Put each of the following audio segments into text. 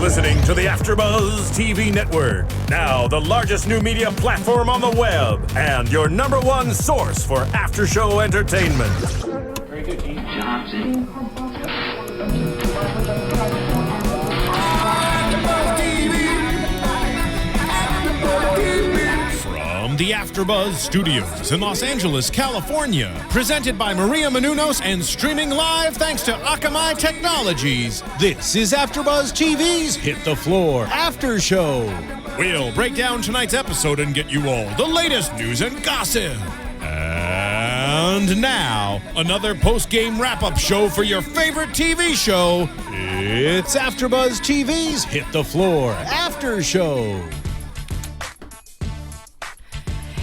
listening to the AfterBuzz TV network, now the largest new media platform on the web, and your number one source for after-show entertainment. Very good, Gene. From the AfterBuzz Studios in Los Angeles, California, presented by Maria Menounos and streaming live thanks to Akamai Technologies, this is AfterBuzz TV's Hit the Floor After Show. We'll break down tonight's episode and get you all the latest news and gossip. And now, another post-game wrap-up show for your favorite TV show. It's AfterBuzz TV's Hit the Floor After Show.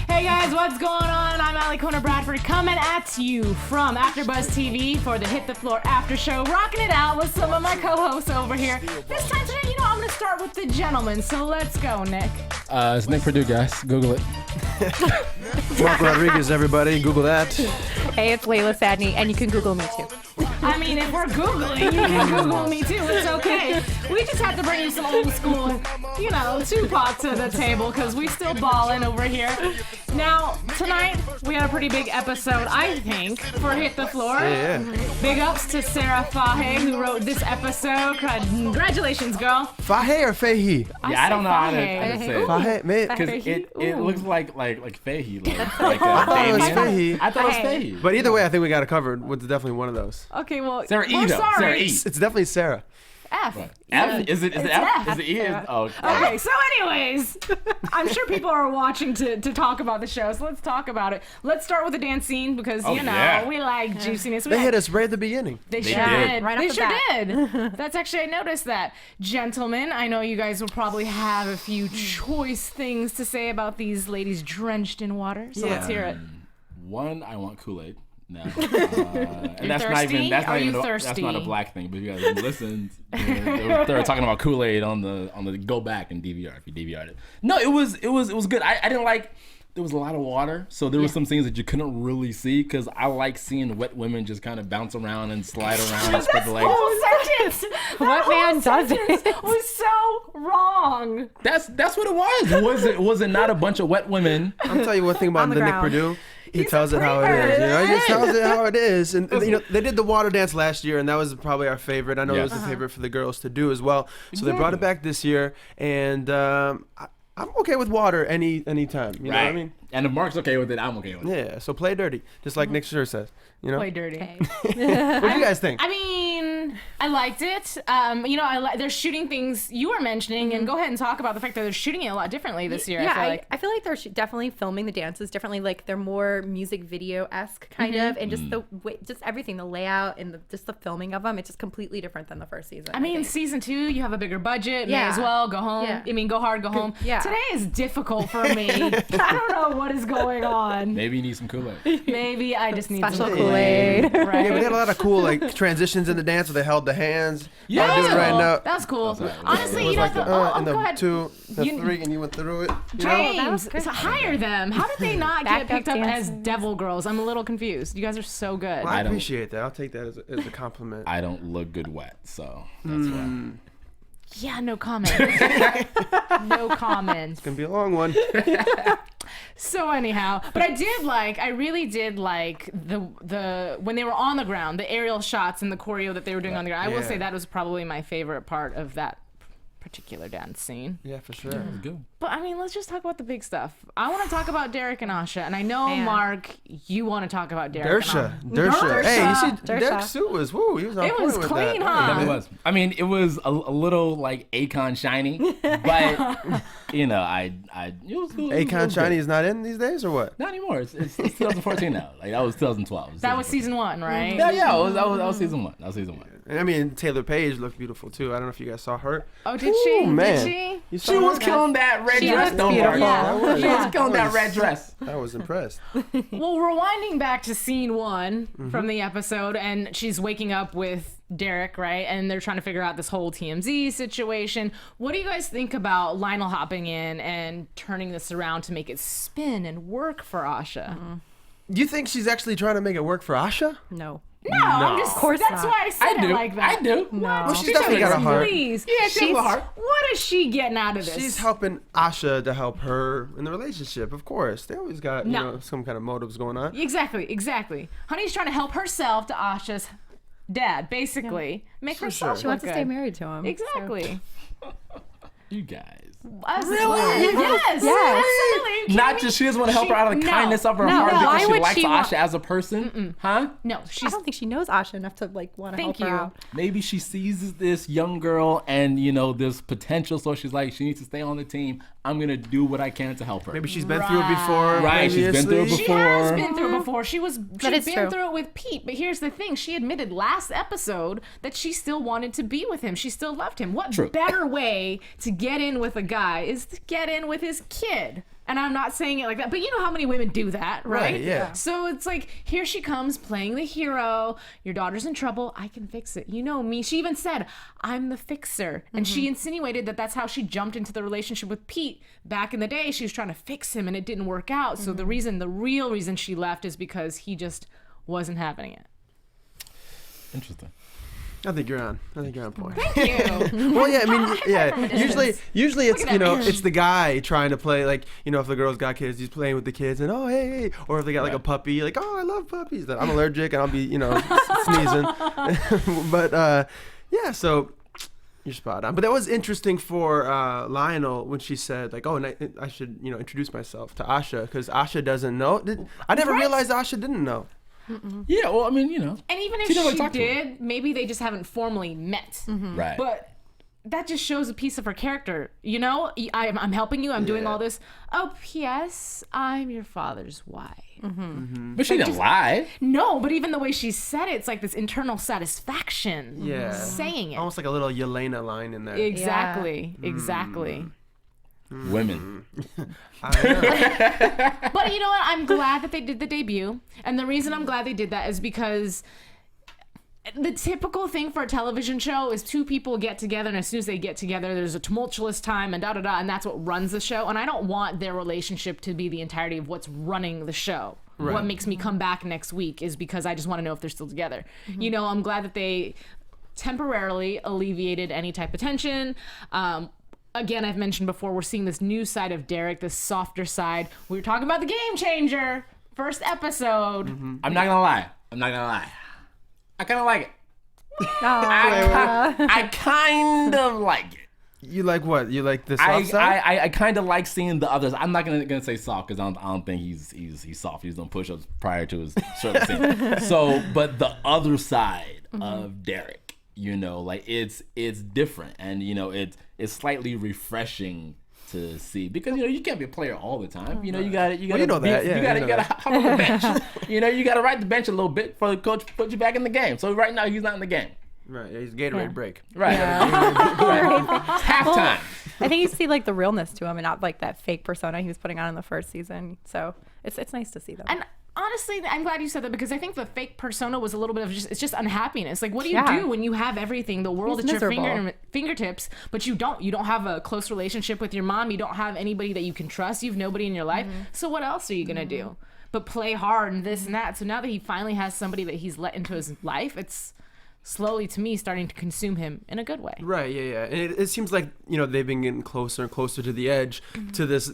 Hey guys, what's going on? I'm Alikona Bradford coming at you from AfterBuzz TV for the Hit the Floor After Show, rocking it out with some of my co-hosts over here. This time today, I'm going to start with the gentleman, so let's go, Nick. It's Nick Perdue, guys. Google it. Mark Rodriguez, everybody. Google that. Hey, it's Laila Sadny, and you can Google me too. I mean, if we're Googling, you can Google me too. It's okay. We just had to bring you some old school, two-pot to the table because we still ballin' over here. Now, tonight, we had a pretty big episode, I think, for Hit the Floor. Yeah. Big ups to Sarah Fahe, who wrote this episode. Congratulations, girl. Fahe or Fahy? Yeah, I don't know how to Fahe. say it. Fahe, man. Because it looks like Fahy. Like I thought it was Damien. Fahy. I thought it was Fahy. But either way, I think we got it covered. It's definitely one of those. Okay, well, Sarah E, we're though. sorry. Sarah E. It's definitely Sarah. F. F? Is it F? F. Is it E? Oh, Okay, so anyways, I'm sure people are watching to talk about the show, so let's talk about it. Let's start with the dance scene because, yeah. we like juiciness. They hit us right at the beginning. They They sure did. did. Right off They the sure bat. did. That's actually, I noticed that. Gentlemen, I know you guys will probably have a few choice things to say about these ladies drenched in water, so let's hear it. One, I want Kool-Aid. No. And that's thirsty? That's Are not you even thirsty? That's not a black thing. But if you guys listened, they were talking about Kool-Aid on the go back and DVR if you DVR'd it. No, it was good. I didn't like. There was a lot of water, so there were some things that you couldn't really see because I like seeing wet women just kind of bounce around and slide around and spread the legs. What man does it? Was so wrong. That's what it was. Was it not a bunch of wet women? I'll tell you one thing about On the the Nick ground. Perdue. He He's tells a it how it is. preacher. He just tells it how it is. And they did the water dance last year, and that was probably our favorite. I know it was the favorite for the girls to do as well. So they brought it back this year, and I'm okay with water anytime. You know what I mean? And if Mark's okay with it, I'm okay with it. Yeah. So play dirty, just like Nick Sure says. Play dirty. What do you guys think? I mean, I liked it. They're shooting things you were mentioning, and go ahead and talk about the fact that they're shooting it a lot differently this year. Yeah, I feel like they're definitely filming the dances differently. Like they're more music video-esque kind of, and just the way, just everything, the layout and just the filming of them. It's just completely different than the first season. I mean, think. season 2, you have a bigger budget. May Yeah. as well go home. Yeah. I mean, go hard, go home. Yeah. Today is difficult for me. I don't know what is going on. Maybe you need some Kool-Aid. Maybe I just need Special some Kool-Aid. Right? Yeah, but they had a lot of cool transitions in the dance where they held the hands. Yeah. I'll do it right now. That's cool. That's right. Honestly, It was you like don't the have to. and Go the ahead. 2, the You- 3, and you went through it. James, good. hire them. How did they not get Backup picked up as dancers. devil girls? I'm a little confused. You guys are so good. Well, I I don't- appreciate that. I'll take that as a compliment. I don't look good wet, so that's why. Yeah, no comment. No comment. It's gonna be a long one. So anyhow, but I really did like the when they were on the ground, the aerial shots and the choreo that they were doing on the ground. I will Yeah. say that was probably my favorite part of that particular dance scene. Yeah, for sure. Good. But I mean, let's just talk about the big stuff. I want to talk about Derek and Asha, and I know Man. Mark, you want to talk about Derek. Dersha. And Dersha. Hey, you see Dersha. Derek's suit was he was on It point was with clean, that. huh? It was. I mean, it was a little like Akon shiny, but it was Akon Shiny is not in these days or what? Not anymore. It's 2014 now. Like that was 2012. That was season 1, right? Yeah, that was season 1. That was season 1. And I mean, Taylor Page looked beautiful too. I don't know if you guys saw her. Oh, did she? Ooh, man. Did she? You saw She was her? killing that red She dress, looks don't beautiful. worry. Yeah. She was killing that red dress. I was impressed. Well, rewinding back to scene 1 from the episode, and she's waking up with Derek, right? And they're trying to figure out this whole TMZ situation. What do you guys think about Lionel hopping in and turning this around to make it spin and work for Asha? Do you think she's actually trying to make it work for Asha? No. No, I'm just. Of course that's not. why I said I do. it like that. I do. No. Well, she's definitely got a heart. Please. Yeah, she has a heart. What is she getting out of this? She's helping Asha to help her in the relationship. Of course, they always got some kind of motives going on. Exactly. Honey's trying to help herself to Asha's dad, basically. Make herself She wants look to stay good. married to him. Exactly. You guys. Really? Yes. Absolutely. Not just she doesn't want to help her out of the kindness of her heart Why because she would likes she Asha as a person. Huh? No, I she's. don't think she knows Asha enough to like want to help her out. Maybe she sees this young girl and this potential, so she's like, she needs to stay on the team. I'm gonna do what I can to help her. Maybe she's been through it before. Right, she's been through it previously. She has before. been through it before. She's is been true. through it with Pete. But here's the thing: she admitted last episode that she still wanted to be with him. She still loved him. What True. better way to get in with a guy is to get in with his kid? And I'm not saying it like that, but you know how many women do that, right? Right, yeah. So it's like, here she comes playing the hero. Your daughter's in trouble. I can fix it. You know me. She even said, I'm the fixer. And she insinuated that that's how she jumped into the relationship with Pete. Back in the day, she was trying to fix him and it didn't work out. So the real reason she left is because he just wasn't having it. Interesting. I think you're on point. Thank you. Well, yeah, I mean, yeah. Usually it's Look at that. it's the guy trying to play like if the girl's got kids, he's playing with the kids and hey, or if they got like a puppy, like I love puppies. That I'm allergic and I'll be sneezing. But yeah, so you're spot on. But that was interesting for Lionel when she said like, and I should introduce myself to Asha because Asha doesn't know. I never realized Asha didn't know. Yeah, well, I mean, And even if She never she talked to did, maybe they just haven't formally met. right. But that just shows a piece of her character. I'm helping you. I'm doing all this. Oh, P.S. I'm your father's wife. But she didn't lie. No, but even the way she said it, it's like this internal satisfaction. Yeah. Saying it. Almost like a little Jelena line in there. Exactly. Women. But you know what? I'm glad that they did the debut. And the reason I'm glad they did that is because the typical thing for a television show is two people get together, and as soon as they get together, there's a tumultuous time and da-da-da, and that's what runs the show. And I don't want their relationship to be the entirety of what's running the show. Right. What makes me come back next week is because I just want to know if they're still together. I'm glad that they temporarily alleviated any type of tension. Again, I've mentioned before, we're seeing this new side of Derek, this softer side. We were talking about the game changer, first episode. I'm not gonna lie. I kind of like it. Aw. I kind of like it. You like what? You like the soft side? I kind of like seeing the others. I'm not gonna say soft because I don't think he's soft. He's done push-ups prior to his short scene. So, but the other side of Derek, like it's different, and it's slightly refreshing to see because you can't be a player all the time. You gotta you know that. Yeah, you gotta hop on the bench. You gotta ride the bench a little bit before the coach puts you back in the game. So right now he's not in the game. Right, yeah, he's Gatorade break. Right. It's halftime. I think you see like the realness to him and not like that fake persona he was putting on in the first season. So it's nice to see them. And honestly, I'm glad you said that because I think the fake persona was a little bit of it's just unhappiness. Like, what do you do when you have everything, the world He's at your miserable. fingertips, but you don't have a close relationship with your mom. You don't have anybody that you can trust. You have nobody in your life. So what else are you gonna do? But play hard and this and that. So now that he finally has somebody that he's let into his life, it's slowly to me starting to consume him in a good way. Right, yeah. And it seems like, they've been getting closer and closer to the edge to this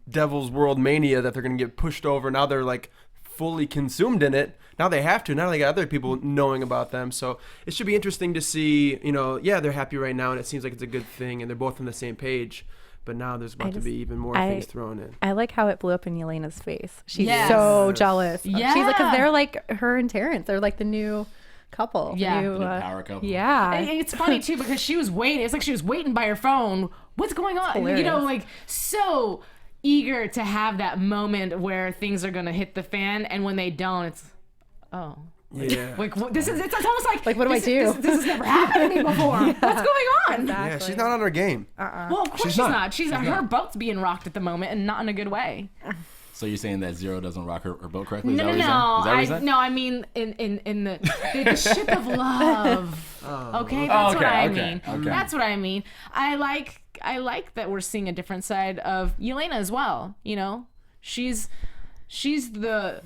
Devil's World mania that they're going to get pushed over. Now they're like fully consumed in it. Now they have to. Now they got other people knowing about them. So it should be interesting to see, they're happy right now and it seems like it's a good thing and they're both on the same page. But now there's about to be even more things thrown in. I like how it blew up in Yelena's face. She's Yes. so jealous. Yeah. She's like, because they're like her and Terrence. They're like the new couple. Yeah. New, The new power couple. Yeah. And it's funny too because she was waiting. It's like she was waiting by her phone. What's going on? hilarious. Like so eager to have that moment where things are gonna hit the fan, and when they don't, it's Yeah. like this is. It's almost like what do I do? This has never happened to me before. What's going on? Yeah, she's not on her game. Well, of course she's not. Her boat's being rocked at the moment, and not in a good way. So you're saying that Zero doesn't rock her boat correctly? No. I mean in the ship of love. Okay, that's what I mean. Okay. That's what I mean. I like that we're seeing a different side of Jelena as well. She's the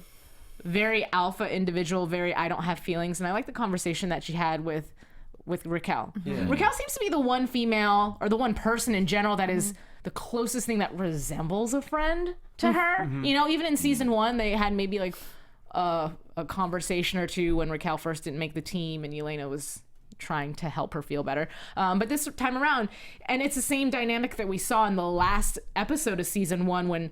very alpha individual, very I don't have feelings. And I like the conversation that she had with Raquel. Raquel seems to be the one female or the one person in general that is the closest thing that resembles a friend to her. You know, even in season 1, they had maybe like a conversation or two when Raquel first didn't make the team and Jelena was trying to help her feel better. But this time around, and it's the same dynamic that we saw in the last episode of season 1 when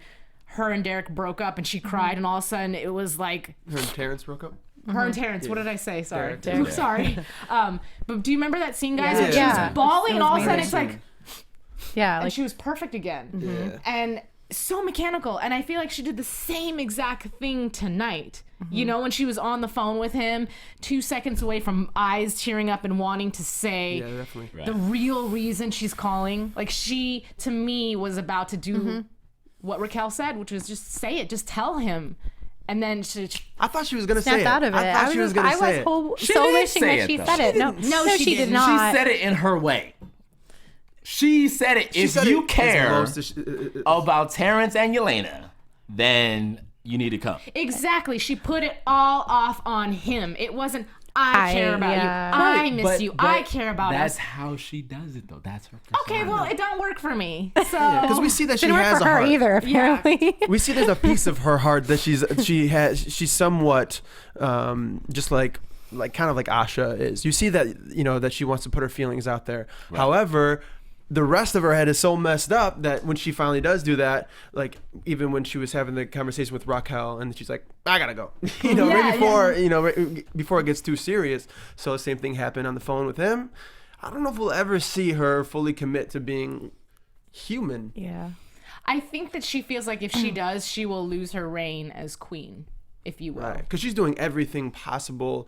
her and Derek broke up and she cried and all of a sudden it was like... Her and Terrence broke up? Her and Terrence, what did I say? Sorry. Derek. Sorry. But do you remember that scene, guys? When she Yeah. was bawling and all of a sudden it's like... Yeah, And she was perfect again. And so mechanical. And I feel like she did the same exact thing tonight. You know, when she was on the phone with him, 2 seconds away from eyes tearing up and wanting to say the real reason she's calling. Like she, to me, was about to do what Raquel said, which was just say it, just tell him. And then I thought she was gonna say it. out of it. I thought she was gonna say it. So wishing that she said it. No, she did not. She said it in her way. She said it. If you care about Terrence and Jelena, then you need to come. Exactly. She put it all off on him. It wasn't, I care about you. I miss you. I care about us. That's how she does it, though. That's her persona. Okay, well, it don't work for me. So Because we see that she Didn't work has for a her heart. either, apparently. We see there's a piece of her heart that she's somewhat just like kind of like Asha is. You see that, you know, that she wants to put her feelings out there. Right. However, the rest of her head is so messed up that when she finally does do that, like even when she was having the conversation with Raquel and she's like, I gotta go, you know, right before, you know, right before it gets too serious. So the same thing happened on the phone with him. I don't know if we'll ever see her fully commit to being human. Yeah. I think that she feels like if she does, she will lose her reign as queen, if you will. Right, because she's doing everything possible,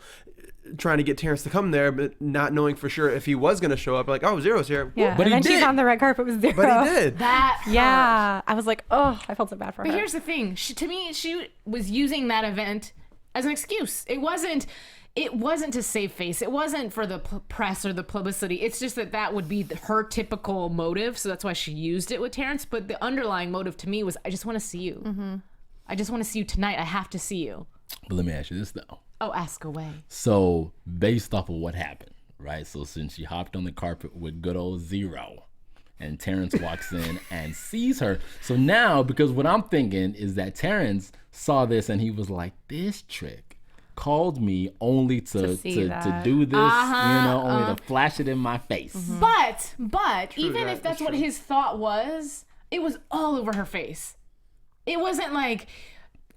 trying to get Terrence to come there, but not knowing for sure if he was going to show up. Like, oh, Zero's here. Yeah, But and then he she's did. on the red carpet with Zero. But he did. That hurt. Yeah, I was like, oh, I felt so bad for her. But here's the thing. To me, she was using that event as an excuse. It wasn't to save face. It wasn't for the press or the publicity. It's just that would be her typical motive. So that's why she used it with Terrence. But the underlying motive to me was, I just want to see you. I just want to see you tonight. I have to see you. But let me ask you this, though. Oh, ask away. So, based off of what happened, right? So, since she hopped on the carpet with good old Zero, and Terrence walks in and sees her. So now, because what I'm thinking is that Terrence saw this and he was like, this trick called me only to do this, you know, only to flash it in my face. But even if that's what his thought was, it was all over her face. It wasn't like,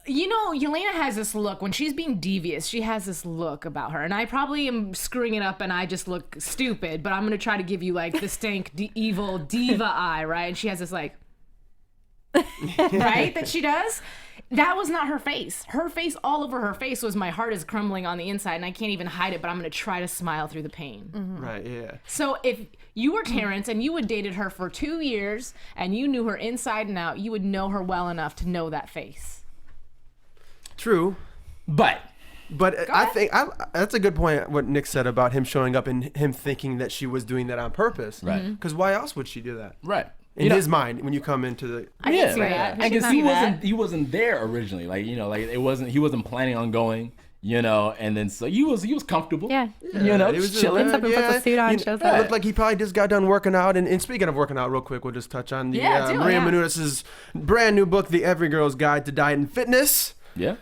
you know, Jelena has this look when she's being devious. She has this look about her, and I probably am screwing it up, and I just look stupid. But I'm gonna try to give you like the stank, evil diva eye, right? And she has this like, right, that she does. That was not her face. Her face, all over her face, was my heart is crumbling on the inside, and I can't even hide it. But I'm gonna try to smile through the pain. Right. Yeah. So if you were Terrence and you had dated her for 2 years and you knew her inside and out, you would know her well enough to know that face. True. But I think that's a good point, what Nick said about him showing up and him thinking that she was doing that on purpose. Right. Because why else would she do that? right. In his mind, when you come into the... I can see that. And because he wasn't there originally, like, you know, like he wasn't planning on going, you know, and then so he was comfortable. Yeah. You know, he was just chilling. Gets up and puts a suit on, shows It up. looked like he probably just got done working out. And speaking of working out, real quick, we'll just touch on the Maria Menounos' brand new book, The Every Girl's Guide to Diet and Fitness. Yeah.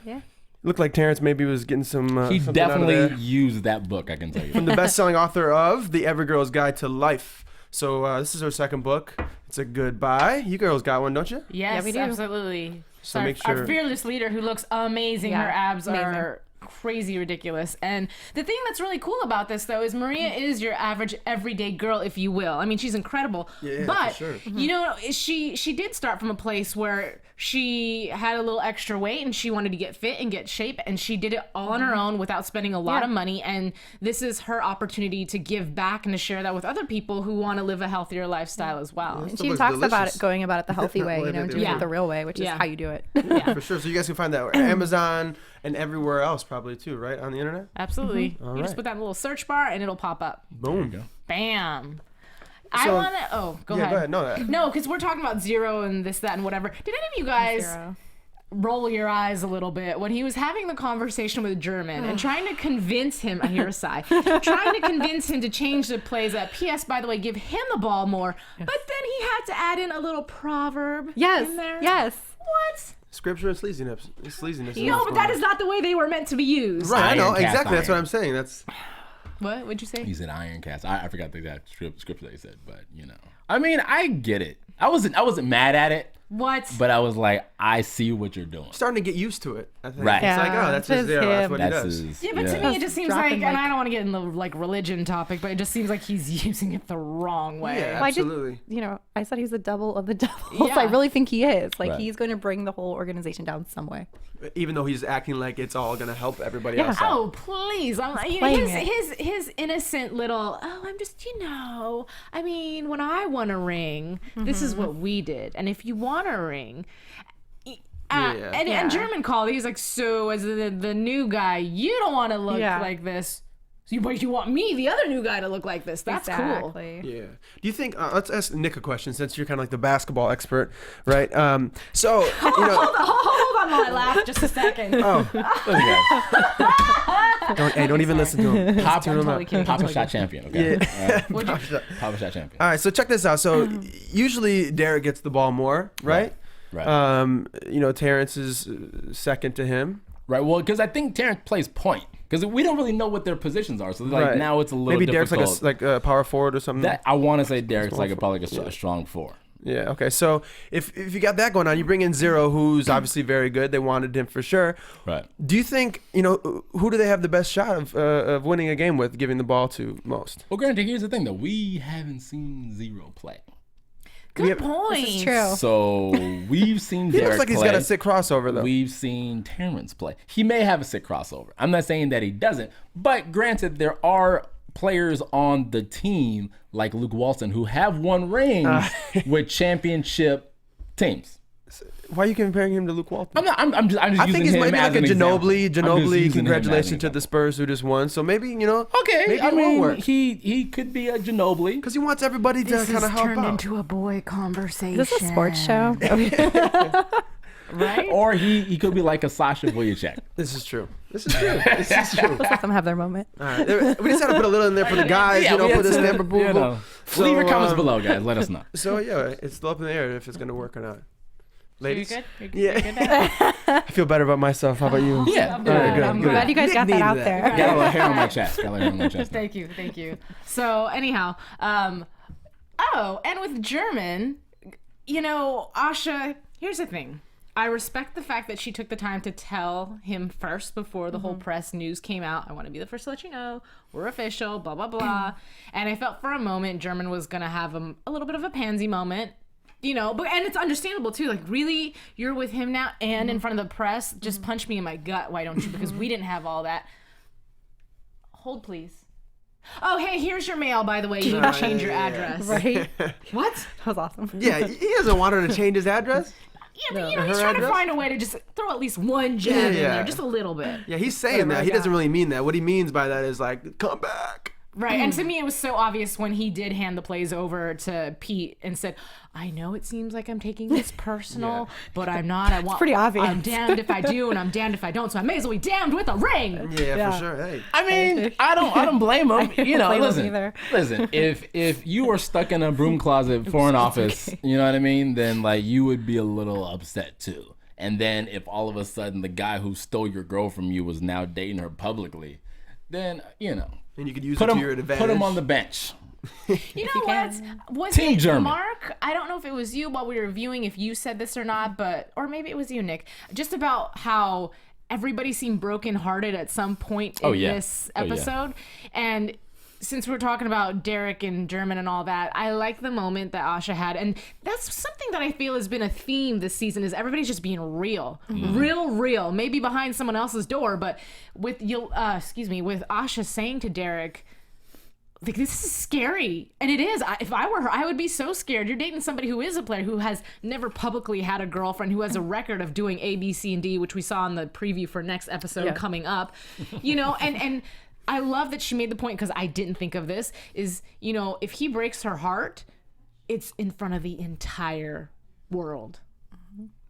Looked like Terrence maybe was getting some. He something out of definitely there. used that book, I can tell you. From the best-selling author of The Every Girl's Guide to Life. So this is her second book. It's a good buy. You girls got one, don't you? Yes, we do. Absolutely. So our, make sure- our fearless leader who looks amazing. Yeah, Her abs amazing. are crazy ridiculous. And the thing that's really cool about this, though, is Maria is your average everyday girl, if you will. I mean, she's incredible. Yeah, but, for sure. you know, she did start from a place where she had a little extra weight and she wanted to get fit and get shape, and she did it all on her own without spending a lot of money. And this is her opportunity to give back and to share that with other people who want to live a healthier lifestyle as well. And That she looks talks about delicious. it, going about it the healthy way, you know, Yeah. doing it the real way, which is how you do it. Yeah. For sure. So you guys can find that on Amazon and everywhere else probably too, right? On the internet? Absolutely. All You just right. put that in a little search bar and it'll pop up. Boom. Bam. I So- want to. Oh, go Yeah, ahead. go ahead. No, No, because we're talking about Zero and this, that, and whatever. Did any of you guys Zero. roll your eyes a little bit when he was having the conversation with German and trying to convince him, I hear a sigh, trying to convince him to change the plays up. P.S. by the way, give him the ball more. But then he had to add in a little proverb in there. Yes. What? Scripture and sleaziness. No, but that is not the way they were meant to be used. Right, I know, Iron cast exactly. That's what iron. I'm saying. That's What? What'd you say? He said iron cast. I forgot the exact scripture that he said, but I mean, I get it. I wasn't mad at it, What? but I was like, I see what you're doing. starting to get used to it, I think. Right. It's like, Yeah, oh, that's just his, that's him. what he That's does. his. Yeah, but to me it just seems like, Dropping, and like- I don't want to get in the religion topic, but it just seems like he's using it the wrong way. Yeah, Well, I did- absolutely. I said he's the devil of the devils. Yeah. I really think he is. Like, Right. he's going to bring the whole organization down some way. Even though he's acting like it's all gonna help everybody Yeah. else out. Oh, please. Playing His innocent little, I'm just, I mean, when I won a ring, this is what we did. And if you want a ring, and German called, he's like, so as the new guy, you don't want to look like this. But you want me, the other new guy, to look like this. That's cool. Exactly. Yeah. Do you think? Let's ask Nick a question, since you're kind of like the basketball expert, right? So Hold on while I laugh just a second. don't even listen to him. Papa, totally kidding. Papa shot champion. Okay. Yeah. Papa shot champion. All right, so check this out. So usually Derek gets the ball more, right? Right. Terrence is second to him. Right. Well, because I think Terrence plays point. Because we don't really know what their positions are, so now it's a little maybe difficult. Derek's like a power forward or something. I want to say Derek's probably a strong 4. Yeah. Okay. So if you got that going on, you bring in Zero, who's obviously very good. They wanted him for sure. Right. Do you think who do they have the best shot of winning a game with, giving the ball to most? Well, granted, here's the thing though: we haven't seen Zero play. Good point. This is true. So we've seen He Derek looks like he's play. got a sick crossover though. We've seen Terrence play. He may have a sick crossover. I'm not saying that he doesn't, but granted, there are players on the team like Luke Walton who have won rings with championship teams. Why are you comparing him to Luke Walton? I'm just I think using he's him maybe as like a an example. Ginobili. I'm just using Ginobili, him as congratulations an to the example. Spurs who just won. So maybe Okay, maybe I it will mean, work. he could be a Ginobili. Because he wants everybody to kind of help turned out. into a boy conversation. Is this a sports show? right? Or he could be like a Sasha Wojciech. This is true. This is true. This is true. Let them have their moment. All right. We just had to put a little in there for the guys, put a stamp approval. So, Leave your comments below, guys. Let us know. So yeah, it's still up in the air if it's gonna work or not. Ladies, You good? Yeah. You're good now? I feel better about myself. How about you? Yeah. All right, good. I'm good. glad you guys Nick got that needed out there. Got a little hair on my chest. Thank you. So anyhow, and with German, Asha, here's the thing. I respect the fact that she took the time to tell him first before the whole press news came out. I want to be the first to let you know we're official, blah, blah, blah. And I felt for a moment German was going to have a little bit of a pansy moment, and it's understandable too. Like, really, you're with him now and in front of the press? Just punch me in my gut, why don't you? Because we didn't have all that. Hold, please. Oh, hey, here's your mail, by the way. You need to change your address. Right? What? That was awesome. Yeah, he doesn't want her to change his address. Yeah, but he's her trying to address? find a way to just throw at least one jab in Yeah. there, just a little bit. Yeah, he's saying that. He doesn't really mean that. What he means by that is like, come back. Right, and to me it was so obvious when he did hand the plays over to Pete and said, I know it seems like I'm taking this personal, but I'm not. I want. pretty obvious. I'm damned if I do and I'm damned if I don't, so I may as well be damned with a ring. Yeah, for sure. Hey. I mean, I don't blame him. blame him Listen, either. if you were stuck in a broom closet for an office, you know what I mean, then like you would be a little upset too. And then if all of a sudden the guy who stole your girl from you was now dating her publicly, then And you could use it to your advantage. Put him on the bench. You know what? Was Team it German. Mark? I don't know if it was you while we were reviewing, if you said this or not, or maybe it was you, Nick. Just about how everybody seemed brokenhearted at some point in this episode. And since we're talking about Derek and German and all that, I like the moment that Asha had, and that's something that I feel has been a theme this season. Is everybody's just being real, real, maybe behind someone else's door, but with Asha saying to Derek, like, this is scary. And it is. If I were her, I would be so scared. You're dating somebody who is a player, who has never publicly had a girlfriend, who has a record of doing A, B, C, and D, which we saw in the preview for next episode coming up. And I love that she made the point, because I didn't think of this, is, if he breaks her heart, it's in front of the entire world.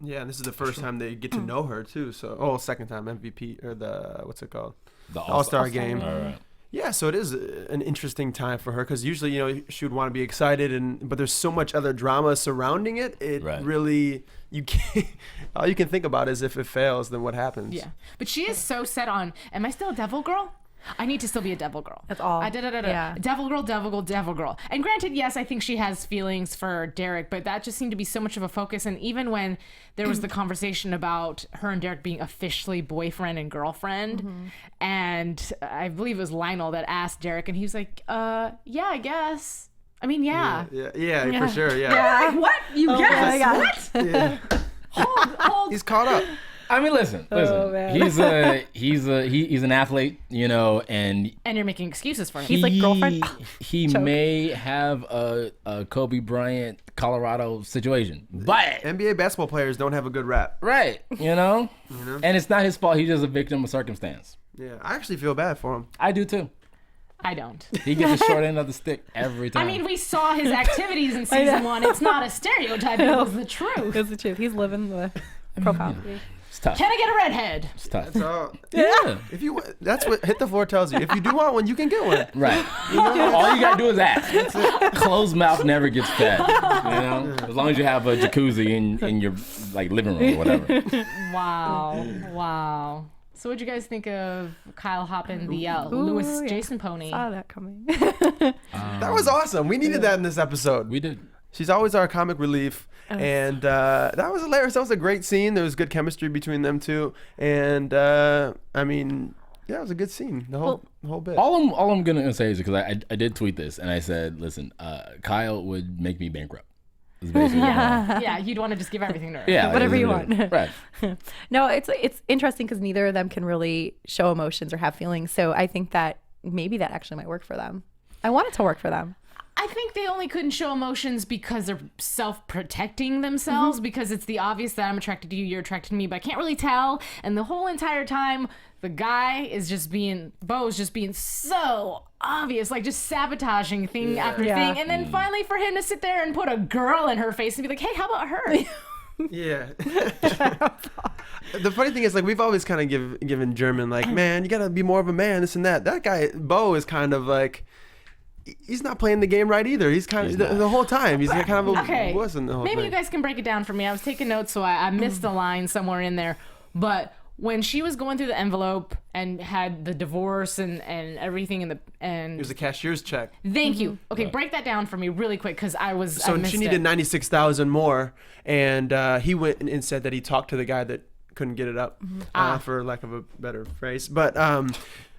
Yeah, and this is the first time they get to know her too. So, second time MVP or the what's it called? The All-Star game. All right. Yeah, so it is an interesting time for her because usually, she would want to be excited, but there's so much other drama surrounding it. It really, you can't. All you can think about is if it fails, then what happens? Yeah, but she is so set on. Am I still a devil girl? I need to still be a devil girl. That's all. Yeah. Devil girl, devil girl, devil girl. And granted, yes, I think she has feelings for Derek, but that just seemed to be so much of a focus. And even when there was the conversation about her and Derek being officially boyfriend and girlfriend, and I believe it was Lionel that asked Derek, and he was like, yeah, I guess. I mean, yeah. Yeah, for sure, yeah. Yeah. Like, what? You guess? What? Yeah. Hold. He's caught up. I mean, listen. man. He's an athlete, and you're making excuses for him. He's like girlfriend. He may have a Kobe Bryant Colorado situation, but NBA basketball players don't have a good rap. right, and it's not his fault. He's just a victim of circumstance. Yeah, I actually feel bad for him. I do too. I don't. He gets the short end of the stick every time. I mean, we saw his activities in season 1. It's not a stereotype. It was the truth. It's the truth. He's living the profile. it's tough. Can I get a redhead? It's tough. So, Yeah. if you, that's what Hit the Floor tells you. If you do want one, you can get one. Right. All you gotta do is ask. Closed mouth never gets fed. As long as you have a jacuzzi in your living room or whatever. Wow. So what'd you guys think of Kyle hopping the Lewis Jason pony? Saw that coming. That was awesome. We needed that in this episode. We did. She's always our comic relief. And that was hilarious. That was a great scene. There was good chemistry between them two. And, I mean, yeah, it was a good scene. The whole bit. All I'm gonna say is because I did tweet this and I said, listen, Kyle would make me bankrupt. Is basically Yeah, you'd want to just give everything to her. yeah, Whatever you want. Right. No, it's interesting because neither of them can really show emotions or have feelings. So I think that maybe that actually might work for them. I want it to work for them. I think they only couldn't show emotions because they're self-protecting themselves, because it's the obvious that I'm attracted to you, you're attracted to me, but I can't really tell. And the whole entire time, the guy is just Beau's just being so obvious, like just sabotaging thing after thing. And then finally for him to sit there and put a girl in her face and be like, hey, how about her? Yeah. The funny thing is, we've always kind of given German, man, you gotta be more of a man, this and that. That guy, Beau, is kind of he's not playing the game right either. He's kind of the whole time. He's kind of wasn't the whole Maybe thing. you guys can break it down for me. I was taking notes, so I missed a line somewhere in there. But when she was going through the envelope and had the divorce and everything it was a cashier's check. Thank you. Okay, break that down for me really quick because I missed she needed $96,000 more, and he went and said that he talked to the guy that couldn't get it up, for lack of a better phrase. But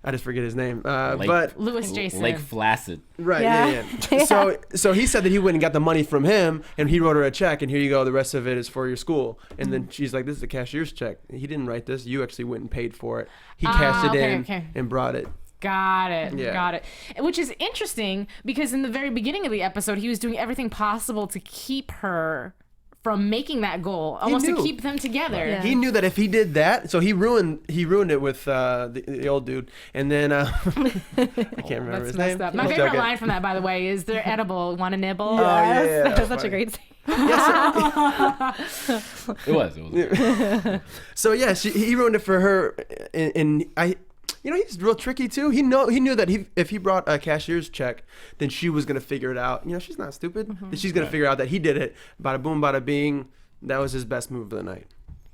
I just forget his name. But Lewis Jason. Lake Flaccid. Right. Yeah. So he said that he went and got the money from him, and he wrote her a check, and here you go. The rest of it is for your school. And then she's like, "This is a cashier's check. He didn't write this. You actually went and paid for it. He cashed it in and brought it." Got it. Yeah. Got it. Which is interesting because in the very beginning of the episode, he was doing everything possible to keep her from making that goal, almost to keep them together. Yeah. He knew that if he did that, so he ruined it with the old dude, and then I can't remember his name. My favorite line from that, by the way, is "They're edible. Want a nibble?" Yeah, That was such a great scene. It was. So yeah, he ruined it for her, and he's real tricky too. He knew that if he brought a cashier's check, then she was gonna figure it out. She's not stupid. That she's gonna figure out that he did it. Bada boom, bada bing. That was his best move of the night.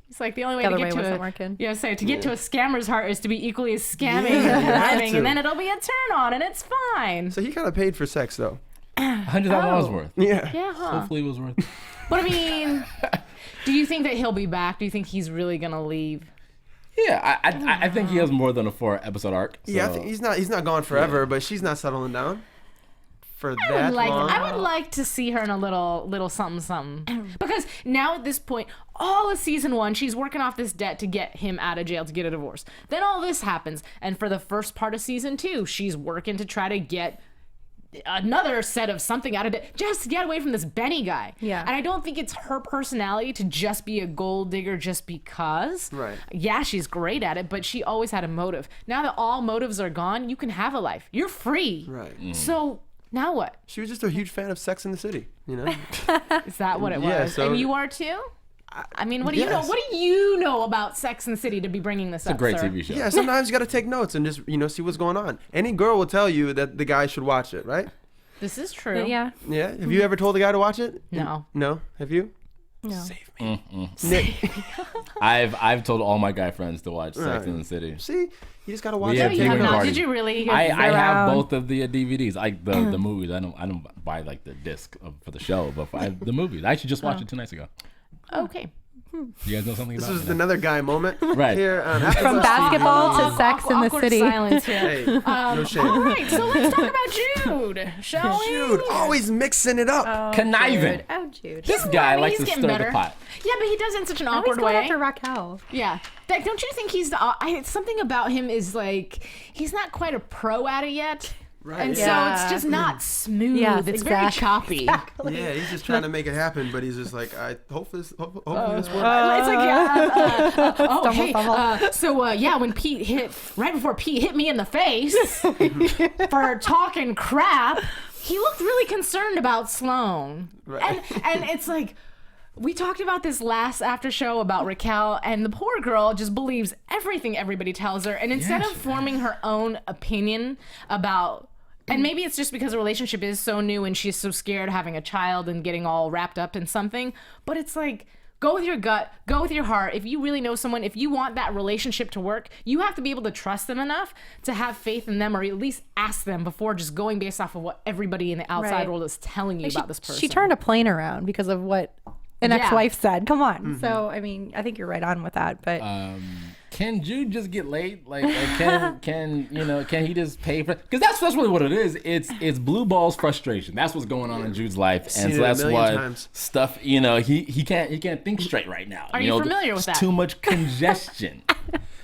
It's like the only way to get wasn't to working. to get to a scammer's heart is to be equally as scamming and driving, and then it'll be a turn on, and it's fine. So he kind of paid for sex though. $100,000 worth. Yeah. Yeah, huh? Hopefully it was worth. But I mean, do you think that he'll be back? Do you think he's really gonna leave? Yeah, I think he has more than a 4-episode arc. So. Yeah, I think he's not gone forever, but she's not settling down for that long. I would like to see her in a little something because now at this point, all of season 1, she's working off this debt to get him out of jail, to get a divorce. Then all this happens, and for the first part of season 2, she's working to try to get another set of something out of it, just to get away from this Benny guy. Yeah. And I don't think it's her personality to just be a gold digger just because. Right. Yeah, she's great at it, but she always had a motive. Now that all motives are gone, you can have a life. You're free. Right. So now what? She was just a huge fan of Sex in the City, Is that what it was? Yeah, so- And you are too? I mean, what do you know? What do you know about Sex and the City to be bringing this up? It's a great sir? TV show. Yeah, sometimes you got to take notes and just see what's going on. Any girl will tell you that the guy should watch it, right? This is true. Yeah. Yeah. Have you ever told a guy to watch it? No. No. Have you? No. Save me. Mm-mm. I've told all my guy friends to watch Sex and the City. See, you just gotta watch Yeah, it. You have viewing not. party. Did you really? I have around. both of the DVDs, like the movies. I don't buy like the disc for the show, but the movies. I actually just watched it 2 nights ago. Okay. You guys know something This about is it? another guy moment. Right. Here on From AfterBuzz basketball TV. to Sex in the Awkward City. silence here. Hey, no shame. All right, so let's talk about Jude, shall we? Jude, always mixing it up. Conniving. Jude. Oh, Jude. This guy likes he's to getting stir better. the pot. Yeah, but he does it in such an Always awkward going way. after Raquel. Yeah. Don't you think he's something about him is like he's not quite a pro at it yet? Right. And Yeah. so it's just not smooth. Yes, it's exactly. very choppy. Exactly. Yeah, he's just trying to make it happen, but he's just like, I hope this works. It's like, oh, hey, so when Pete right before Pete hit me in the face for talking crap, he looked really concerned about Sloane. Right. And it's like, we talked about this last after show about Raquel, and the poor girl just believes everything everybody tells her. And instead of forming her own opinion about, and maybe it's just because the relationship is so new and she's so scared having a child and getting all wrapped up in something, but it's like, go with your gut, go with your heart. If you really know someone, if you want that relationship to work, you have to be able to trust them enough to have faith in them, or at least ask them before just going based off of what everybody in the outside Right. world is telling you about this person. She turned a plane around because of what an ex-wife said. Come on. So, I mean, I think you're right on with that. But Can Jude just get laid? Like can he just pay for? Because that's really what it is. It's blue balls frustration. That's what's going on in Jude's life, and Seen so it a that's million why times. stuff. He can't think straight right now. Are you familiar with there's that? Too much congestion.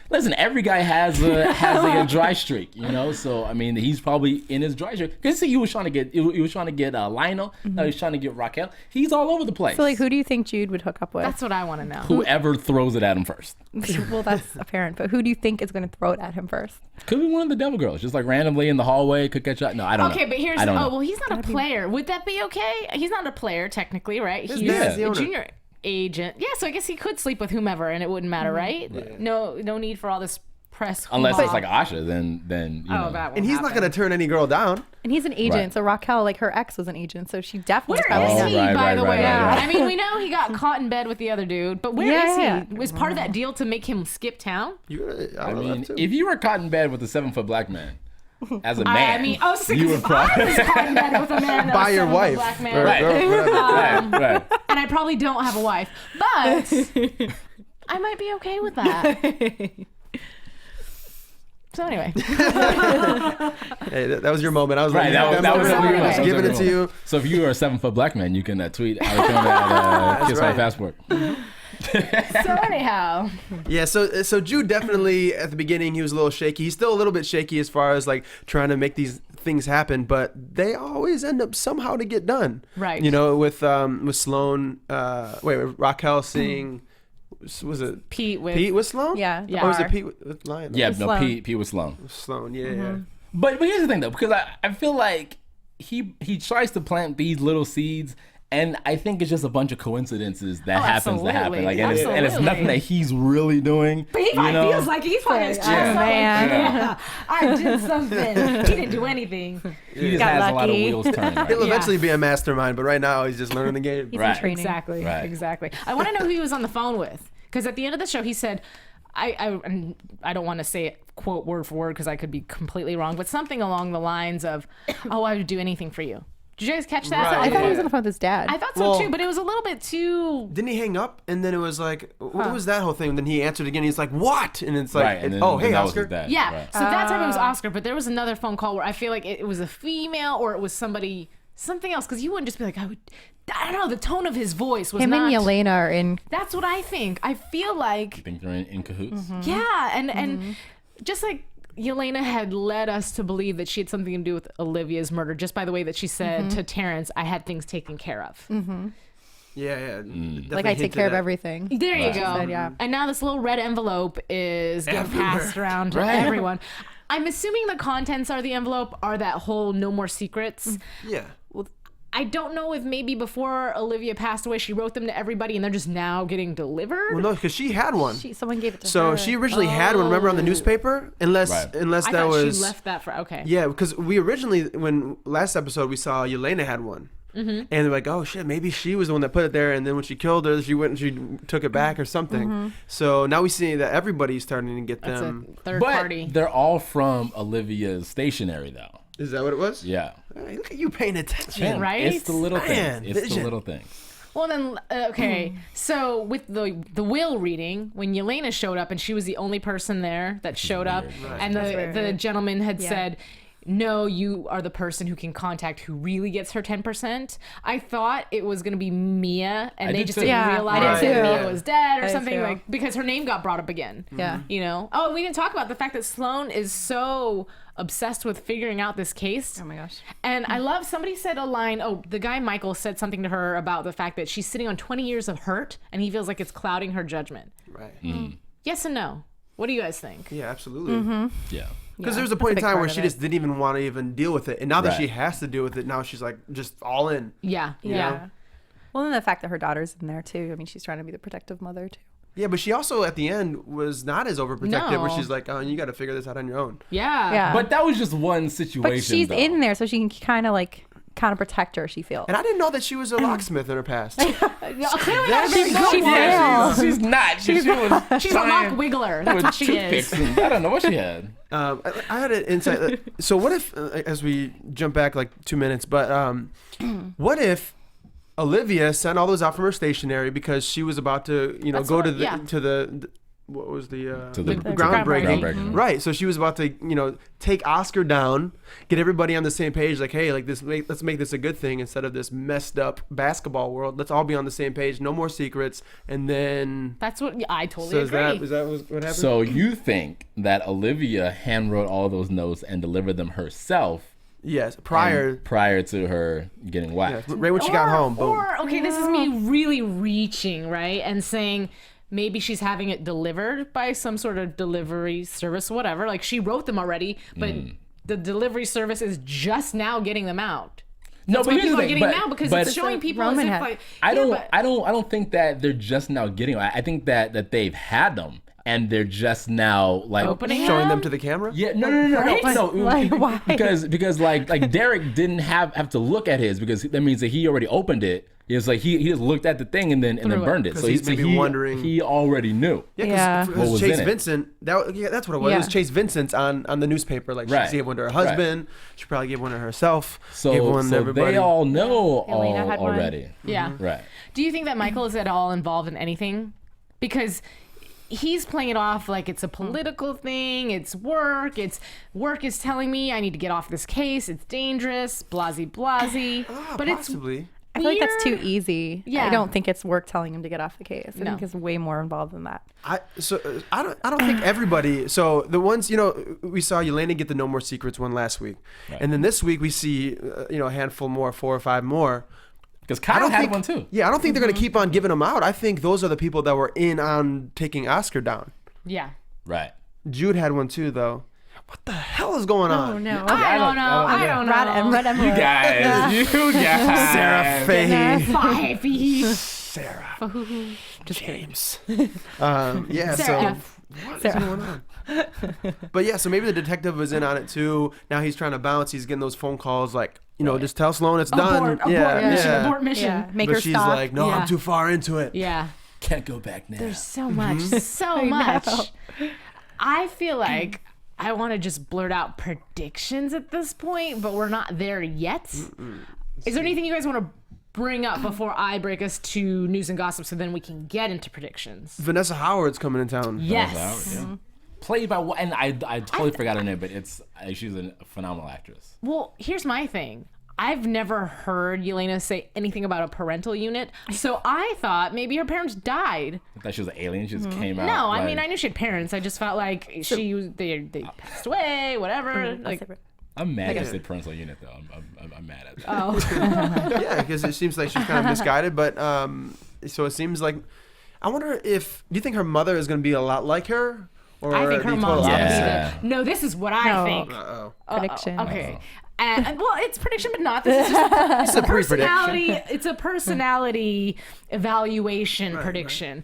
Listen, every guy has a dry streak, So I mean, he's probably in his dry streak. Because he was trying to get Lionel. Now he's trying to get Raquel. He's all over the place. so, like, who do you think Jude would hook up with? That's what I want to know. Whoever throws it at him first. Well, that's apparent. But who do you think is going to throw it at him first? Could be one of the devil girls, just like randomly in the hallway. Could catch up. No, I don't know. Okay, but here's I don't know. well, he's not a player. Would that be okay? He's not a player technically, right? He's dad's the a owner. junior agent. Yeah, so I guess he could sleep with whomever and it wouldn't matter, right? No need for all this press. Unless it's hoopla. like Asha, then you know. that won't And he's not happen. going to turn any girl down. And he's an agent. Right. So Raquel, like, her ex was an agent. So she definitely Where probably is Oh, he, right, by right, the right, way? right, right. I mean, we know he got caught in bed with the other dude, but where is Yeah. he? Was part of that deal to make him skip town? I mean, if you were caught in bed with a 7-foot black man, as a man, I mean, oh, six, you would I probably was caught in bed with a man that By was your 7 foot wife. black man. Or Right. girl, whatever. right. And I probably don't have a wife, but I might be okay with that. So anyway, Hey, that was your moment. I was Right, letting you that have was that moment. everyone. I was giving it to you. So if you are a 7-foot black man, you can tweet Alikona at Kiss My right. Passport. so anyhow, Yeah, so Jude definitely at the beginning he was a little shaky. He's still a little bit shaky as far as like trying to make these things happen, but they always end up somehow to get done. Right. With Sloane. With Raquel seeing. Was it Pete with Sloane? Yeah. Yeah. Or was it Pete with Lion? Yeah, With no, Sloane. Pete was Sloane. Sloane. Yeah. But here's the thing though, because I feel like he tries to plant these little seeds, and I think it's just a bunch of coincidences that happens to happen. absolutely. Like, and it's Absolutely. nothing that he's really doing. But he probably feels like he's putting his chest up. Like, man. I did something. He didn't do anything. He just Got has a lot of lucky. wheels turning. Right? He'll eventually be a mastermind, but right now he's just learning the game. He's Right. in training. Exactly. Right. Exactly. I want to know who he was on the phone with, because at the end of the show he said, I don't want to say it quote word for word because I could be completely wrong, but something along the lines of, "Oh, I would do anything for you." Did you guys catch that? Right. I thought he was on the phone with his dad. I thought so Well- too, but it was a little bit too. Didn't he hang up? And then it was like, what was that whole thing? And then he answered again. He's like, what? And it's like, Right. And then, oh, then hey, that was his Oscar. dad. Yeah. Right. So that time it was Oscar, but there was another phone call where I feel like it was a female or it was something else, because you wouldn't just be like, I don't know, the tone of his voice was Him not. and Jelena are in. That's what I think. I feel like, I think they're in cahoots. yeah, and just like Jelena had led us to believe that she had something to do with Olivia's murder, just by the way that she said to Terrence, I had things taken care of. Yeah. Like, I take care of everything. There you Right. go. Said, yeah. And now this little red envelope is getting passed around to everyone. I'm assuming the contents are the envelope are that whole no more secrets. Yeah. I don't know if maybe before Olivia passed away, she wrote them to everybody and they're just now getting delivered. Well, no, because she had one. Someone gave it to her. So she originally had one, remember, on the newspaper? Unless I that thought was... she left that for, okay. Yeah, because we originally, when last episode, we saw Jelena had one. And they're like, oh shit, maybe she was the one that put it there, and then when she killed her, she went and she took it back or something. So now we see that everybody's starting to get That's them. a third But party. they're all from Olivia's stationery, though. Is that what it was? Yeah. Hey, look at you paying attention. Man, Right? It's the little Man, things. It's the vision. little things. Well, then, okay. So with the will reading, when Jelena showed up, and she was the only person there that showed up, and the gentleman had said, no, you are the person who can contact who really gets her 10%. I thought it was going to be Mia, and they just didn't realize that Mia was dead or something, like, because her name got brought up again. Yeah. You know? Oh, and we didn't talk about the fact that Sloane is so obsessed with figuring out this case. Oh my gosh. And I love, somebody said a line, the guy Michael said something to her about the fact that she's sitting on 20 years of hurt, and he feels like it's clouding her judgment. Right. Yes and no. What do you guys think? Yeah, absolutely. Yeah. Because there was a point in big time part where of she it. just didn't even want to even deal with it. And now that Right. she has to deal with it, now she's like just all in. Yeah. Yeah. Well, and the fact that her daughter's in there too. I mean, she's trying to be the protective mother too. Yeah, but she also at the end was not as overprotective, where No. she's like, oh, you got to figure this out on your own. Yeah. Yeah. But that was just one situation. But she's though. in there, so she can kind of protect her. She feels. And I didn't know that she was a locksmith in her past. Clearly, She failed. She's not. She was she's a lock wiggler. That's what she is. toothpicks. I don't know what she had. I had an insight. So what if, as we jump back like 2 minutes, but what if Olivia sent all those out from her stationery because she was about to, That's go what- to the yeah. to the what was the the groundbreaking. groundbreaking. Right. So she was about to, take Oscar down, get everybody on the same page. Like, hey, like let's make this a good thing instead of this messed up basketball world. Let's all be on the same page. No more secrets. And then. That's what I totally So agree. is that what happened? So you think that Olivia handwrote all those notes and delivered them herself? Yes, prior to her getting whacked. right when she got home. Boom. Or, okay, this is me really reaching, right? And saying maybe she's having it delivered by some sort of delivery service, whatever. Like, she wrote them already, but the delivery service is just now getting them out. No, That's but why here's people the are thing. getting now because it's showing people as Roman if had- like I don't think that they're just now getting them. I think that they've had them and they're just now like opening Showing them them to the camera? Yeah, no. Like, why? Because like Derek didn't have to look at his because that means that he already opened it. He was like he just looked at the thing and then burned it. 'Cause So he's maybe wondering- He already knew. Yeah. Because What was Chase in it? Vincent, that's what it was. It Yeah. was Chase Vincent's on the newspaper. Like, Right. she gave one to her husband. She probably gave one to herself. So, gave one to so everybody. they all know Elena had one. already. Yeah. Right. Do you think that Michael is at all involved in anything? Because he's playing it off like it's a political thing. It's work. Work is telling me I need to get off this case. It's dangerous. Blasey. But Possibly. I feel like that's too weird. easy. Yeah. I don't think it's work telling him to get off the case. I No. think it's way more involved than that. I don't think everybody. So the ones we saw Jelena get the No More Secrets one last week, and then this week we see a handful more, 4 or 5 more. Because Kyle had one too. Yeah, I don't think they're gonna keep on giving them out. I think those are the people that were in on taking Oscar down. yeah. Right. Jude had one too, though. What the hell is going on? Oh no. I don't know. Red Emerald. You guys. Sarah Fahey. Five. Sarah. Just kidding. James. Sarah So F. what is Sarah. going on? But yeah, so maybe the detective was in on it too. Now he's trying to bounce. He's getting those phone calls like, just tell Sloane it's done. Abort mission. Yeah. Make But her she's stop. like, no, Yeah. I'm too far into it. Yeah. Can't go back now. There's so much. So I know. much. I feel like I want to just blurt out predictions at this point, but we're not there yet. Is there anything you guys want to bring up before I break us to news and gossip so then we can get into predictions? Vanessa Howard's coming in town. Yes. Played by and I totally forgot her name, but she's a phenomenal actress. Well, here's my thing. I've never heard Jelena say anything about a parental unit, so I thought maybe her parents died. I thought she was an alien. She just came out. No, I mean, like- I knew she had parents. I just felt like they passed away, whatever. Like, I'm mad you said parental unit though. I'm mad at that. oh, Yeah, because it seems like she's kind of misguided. But so it seems like, I wonder if, do you think her mother is going to be a lot like her? Or I think her the mom's total gonna opposite? be the. No, this is what I No. think. Uh-oh. Uh, Prediction. okay. And well, it's prediction, but not. This is just It's a personality. It's a personality evaluation prediction.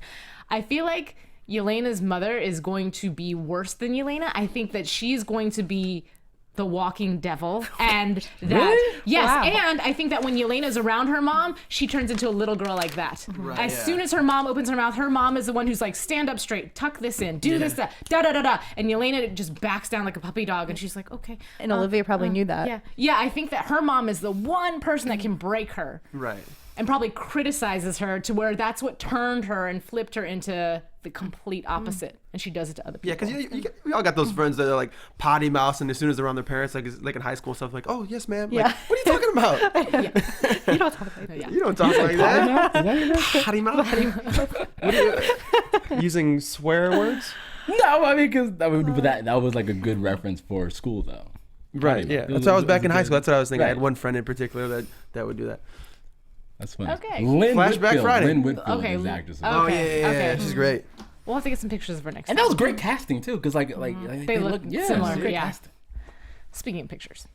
I feel like Yelena's mother is going to be worse than Jelena. I think that she's going to be the walking devil, and that and I think that when Yelena's around her mom, she turns into a little girl like that. As soon as her mom opens her mouth, her mom is the one who's like, stand up straight, tuck this in, do this, that, da da da da, and Jelena just backs down like a puppy dog, and she's like, okay. And Olivia probably knew that. Yeah, I think that her mom is the one person that can break her. Right. And probably criticizes her to where that's what turned her and flipped her into the complete opposite. And she does it to other people. Yeah, because we all got those friends that are like potty mouth, and as soon as they're around their parents, like in high school and stuff, like, oh yes, ma'am. Yeah. Like, what are you talking about? You don't talk like that. You don't talk like that. Potty mouth. What are you using swear words? No, I mean, because that was like a good reference for school, though. Right. Yeah. That's why I was back in high school. That's what I was thinking. I had one friend in particular that would do that. That's funny. Okay. Flashback Friday. Lynn Whitfield Okay. is the actress. Oh yeah. She's great. We'll have to get some pictures of her next And time. that was great casting too, because like They look similar. Great Yeah. casting. Speaking of pictures,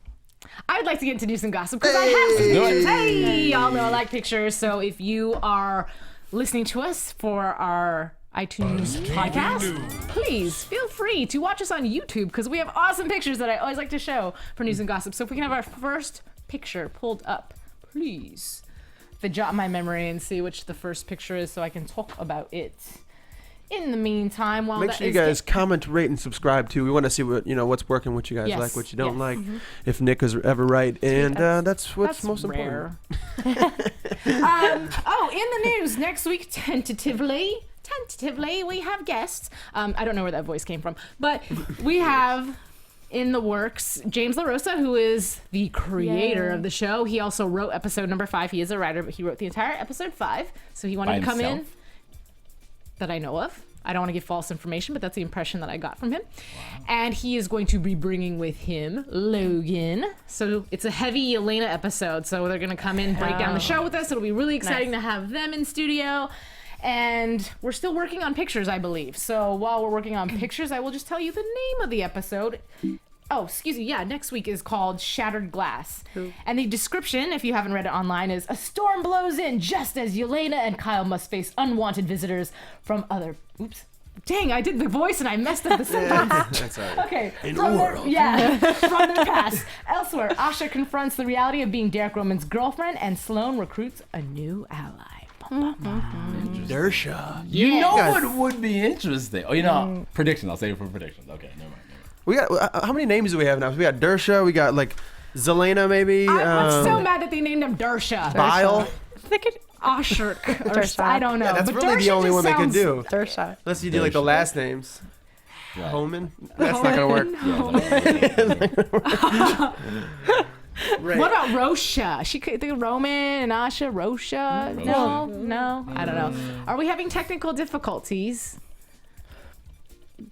I'd like to get into news and gossip because I have some pictures. Hey, y'all know I like pictures. So if you are listening to us for our iTunes podcast, please feel free to watch us on YouTube because we have awesome pictures that I always like to show for news and gossip. So if we can have our first picture pulled up, please. To jot my memory and see which the first picture is so I can talk about it. In the meantime, while Make that sure you is guys comment, rate, and subscribe too. We want to see what's working, what you guys Yes, like, what you don't yes. like, if Nick is ever right, and that's what's most important. rare. In the news next week, tentatively, we have guests. I don't know where that voice came from, but we have in the works James LaRosa, who is the creator of the show. He also wrote episode number 5. He is a writer, but he wrote the entire episode 5. So he wanted to come in. That I know of. I don't want to give false information, but that's the impression that I got from him. Wow. And he is going to be bringing with him Logan. So it's a heavy Elena episode. So they're going to come in, break down the show with us. It'll be really exciting to have them in studio. And we're still working on pictures, I believe. So while we're working on pictures, I will just tell you the name of the episode. Oh, excuse me. Yeah, next week is called Shattered Glass. And the description, if you haven't read it online, is a storm blows in just as Jelena and Kyle must face unwanted visitors from other... Oops. Dang, I did the voice and I messed up the sentence. That's all right. Okay. In the world. From their past. Elsewhere, Asha confronts the reality of being Derek Roman's girlfriend and Sloane recruits a new ally. Dersha. You know what would be interesting? Oh, predictions. I'll save it for predictions. Okay, never mind. We got how many names do we have now? We got Dersha. We got like Jelena, maybe. I'm so mad that they named him Dersha. Bile. Ashur. I don't know. Yeah, that's but really Dersha the only just one they can sounds- do. Dersha. Unless you do like the last names. Right. Homan. That's not gonna work. What about Rosha? She could think of Roman and Asha. Rosha? No, I don't know. Are we having technical difficulties?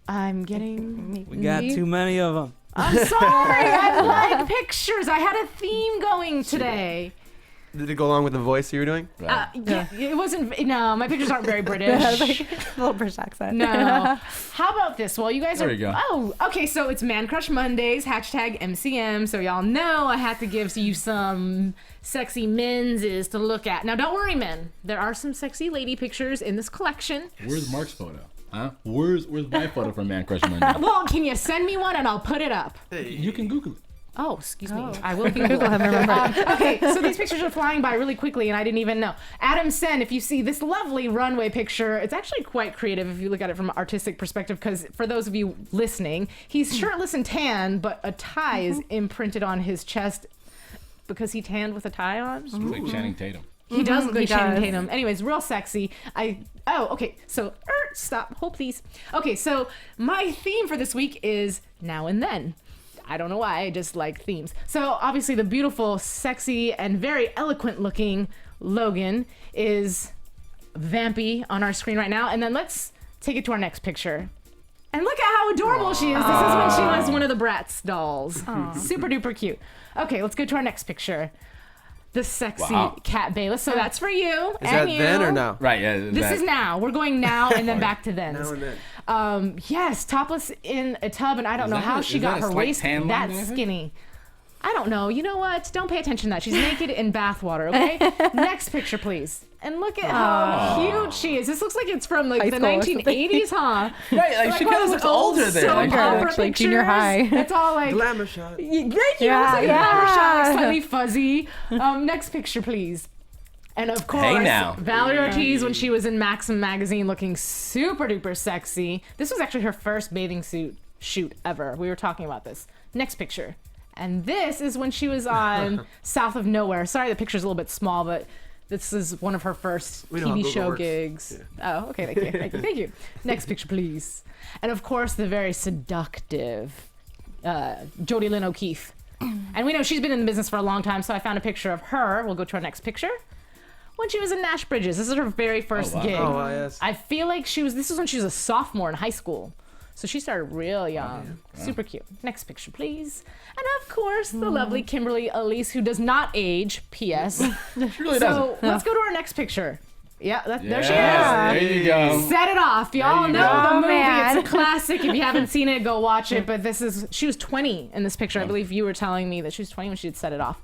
I'm getting. We got too many of them. I'm sorry. I like pictures. I had a theme going today. Did it go along with the voice you were doing? Yeah, it wasn't. No, my pictures aren't very British. Like a little British accent. No. How about this? Well, you guys There are. you go. Oh, okay. So it's Man Crush Mondays, #MCM. So y'all know I had to give you some sexy men's to look at. Now, don't worry, men. There are some sexy lady pictures in this collection. Where's Mark's photo? Huh? Where's my photo from Man Crush Monday? Well, can you send me one and I'll put it up? You can Google it. Oh, excuse me. I will Google him. Okay, so these pictures are flying by really quickly, and I didn't even know. Adam Sen, if you see this lovely runway picture, it's actually quite creative if you look at it from an artistic perspective, because for those of you listening, he's shirtless and tan, but a tie is imprinted on his chest because he tanned with a tie on. Looks like Channing Tatum. He does look like he Channing does. Tatum. Anyways, real sexy. Okay. So, stop. Hold, please. Okay, so my theme for this week is now and then. I don't know why, I just like themes. So, obviously, the beautiful, sexy, and very eloquent looking Logan is vampy on our screen right now. And then let's take it to our next picture. And look at how adorable she is. This is when she was one of the Bratz dolls. Super duper cute. Okay, let's go to our next picure. The sexy Cat Bayless. So that's for you. Is that you. then or now? Right, yeah. This is now. We're going now and then back to then. Now and then. Yes, topless in a tub, and I don't know how she is got that a her slight waist tan line that there, I think? skinny. I don't know. You know what? Don't pay attention to that. She's naked in bathwater, okay? Next picture, please. And look at how cute she is. This looks like it's from like High the school or something. 1980s, huh? Right, like she one kind of those looks old older there. soap Like, opera actually junior pictures. high. It's all like Glamour shot. Thank you. Yeah, It's like yeah. glamour shot, like slightly fuzzy. Next picture, please. And of course, now. Valerie Ortiz when she was in Maxim magazine looking super duper sexy. This was actually her first bathing suit shoot ever. We were talking about this. Next picture. And this is when she was on South of Nowhere. Sorry, the picture's a little bit small, but this is one of her first We know how TV Google show works. gigs. Oh, okay, thank you. Thank you. Next picture, please. And of course, the very seductive Jodie Lynn O'Keefe. And we know she's been in the business for a long time, so I found a picture of her. We'll go to our next picture. When she was in Nash Bridges. This is her very first gig. Oh, wow, yes. I feel like this was when she was a sophomore in high school. So she started real young. Super cute. Next picture, please. And of course, the lovely Kimberly Elise, who does not age, P.S. she really So doesn't. let's go to our next picture. Yeah, there she Yes, is. there you go. Set it off. Y'all you know go. the Oh, movie. man. It's a classic. If you haven't seen it, go watch it. But she was 20 in this picture. I believe you were telling me that she was 20 when she had set it off.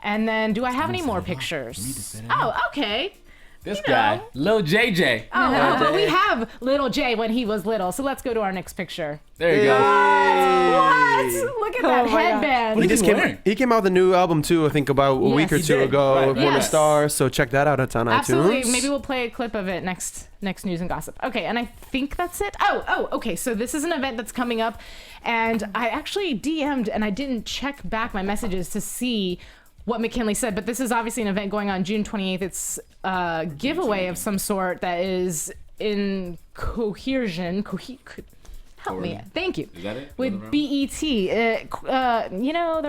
And then, do I have any more pictures? Oh, okay. This guy, Lil JJ. Oh, but we have little Jay when he was little. So let's go to our next picture. There you go. What? Look at that Oh my headband. What He is just he came. wearing? He came out with a new album too. I think about a week or He two did. ago. Right, With right. One of Yes. Stars. So check that out. It's on Absolutely. iTunes. Maybe we'll play a clip of it next news and gossip. Okay, and I think that's it. Oh, okay. So this is an event that's coming up, and I actually DM'd and I didn't check back my messages to see what McKinley said, but this is obviously an event going on June 28th. It's a giveaway of some sort that is in cohesion. Help me. Thank you. Is that it? With BET. They're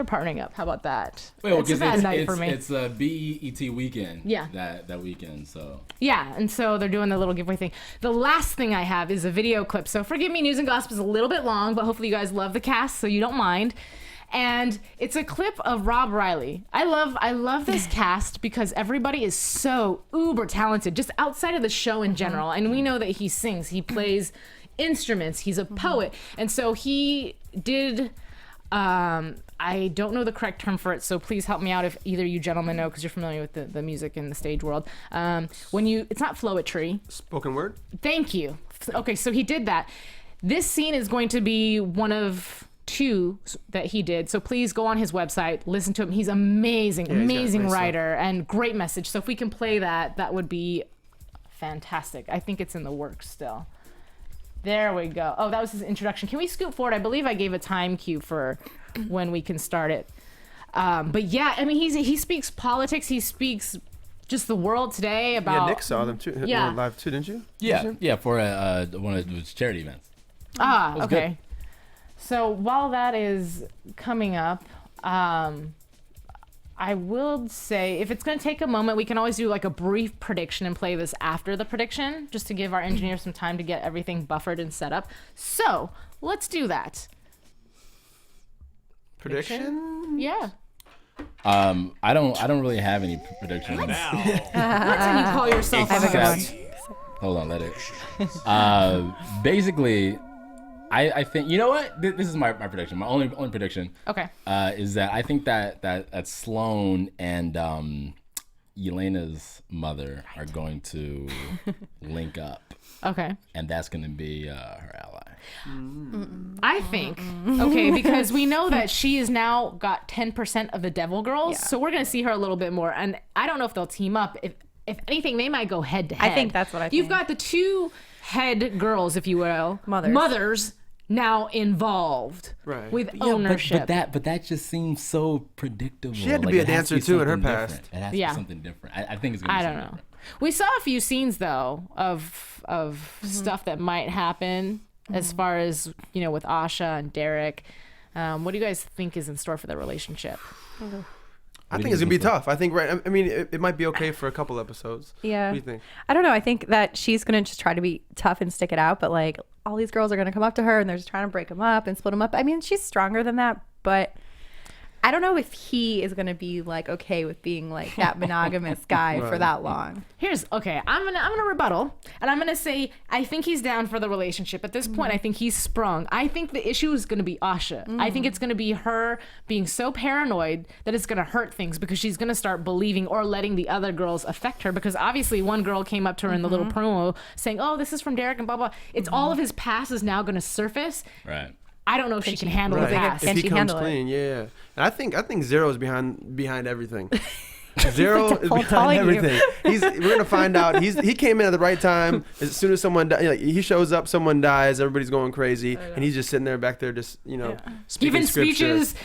partnering up. How about that? Wait, well, It's a because bad night for me. it's a BET weekend. Yeah. That weekend. So Yeah, and so they're doing the little giveaway thing. The last thing I have is a video clip. So forgive me, News and Gossip is a little bit long, but hopefully you guys love the cast, so you don't mind. And it's a clip of Rob Riley. I love this cast because everybody is so uber talented, just outside of the show in general. And we know that he sings, he plays instruments, he's a poet. And so he did, I don't know the correct term for it, so please help me out if either you gentlemen know, because you're familiar with the music and the stage world. It's not flowetry. Spoken word. Thank you. Okay, so he did that. This scene is going to be one of 2 that he did. So please go on his website, listen to him. He's amazing, he's got amazing great stuff. writer and great message. So if we can play that would be fantastic. I think it's in the works still. There we go. Oh, that was his introduction. Can we scoot forward? I believe I gave a time cue for when we can start it. But yeah, I mean, he speaks politics. He speaks just the world today about. Yeah, Nick saw them too. Yeah. Live too, didn't you? yeah, for one of those charity events. Okay. good. So while that is coming up, I will say if it's going to take a moment, we can always do like a brief prediction and play this after the prediction, just to give our engineers some time to get everything buffered and set up. So let's do that. Prediction? Yeah. I don't really have any predictions. What can you call yourself? I have a good one. Hold on, let it. Basically, I think, you know what? This is my prediction. My only prediction. Okay. Is that I think that Sloane and Elena's mother are going to link up, Okay. and that's going to be her ally. I think, okay, because we know that she has now got 10% of the Devil Girls, Yeah. so we're going to see her a little bit more. And I don't know if they'll team up. If anything, they might go head to head. I think that's what I You've think. got the 2 head girls, if you will, Mothers. now involved Right. with ownership. But that just seems so predictable. She had to be a it has dancer, too, in her something past. different. It has to Yeah. be something different. I think it's going to I be don't something know. different. We saw a few scenes though of stuff that might happen as far as with Asha and Derek. What do you guys think is in store for their relationship? I think it's gonna be tough. I think I mean, it might be okay for a couple episodes. Yeah. What do you think? I don't know. I think that she's going to just try to be tough and stick it out, but like all these girls are going to come up to her and they're just trying to break them up and split them up. I mean, she's stronger than that, but I don't know if he is gonna be like okay with being like that monogamous guy for that long. I'm gonna rebuttal, and I'm gonna say I think he's down for the relationship. At this point, I think he's sprung. I think the issue is gonna be Asha. I think it's gonna be her being so paranoid that it's gonna hurt things because she's gonna start believing or letting the other girls affect her. Because obviously, one girl came up to her in the little promo saying, "Oh, this is from Derek and blah blah." It's all of his past is now gonna surface. Right. I don't know if she can handle the past. If Can he she comes handle it? clean, yeah. And I think Zero is behind everything. Zero is I'm behind telling you. everything. We're gonna find out. He came in at the right time. As soon as someone he shows up, someone dies. Everybody's going crazy, and he's just sitting there back there, just speaking Giving scripture. speeches,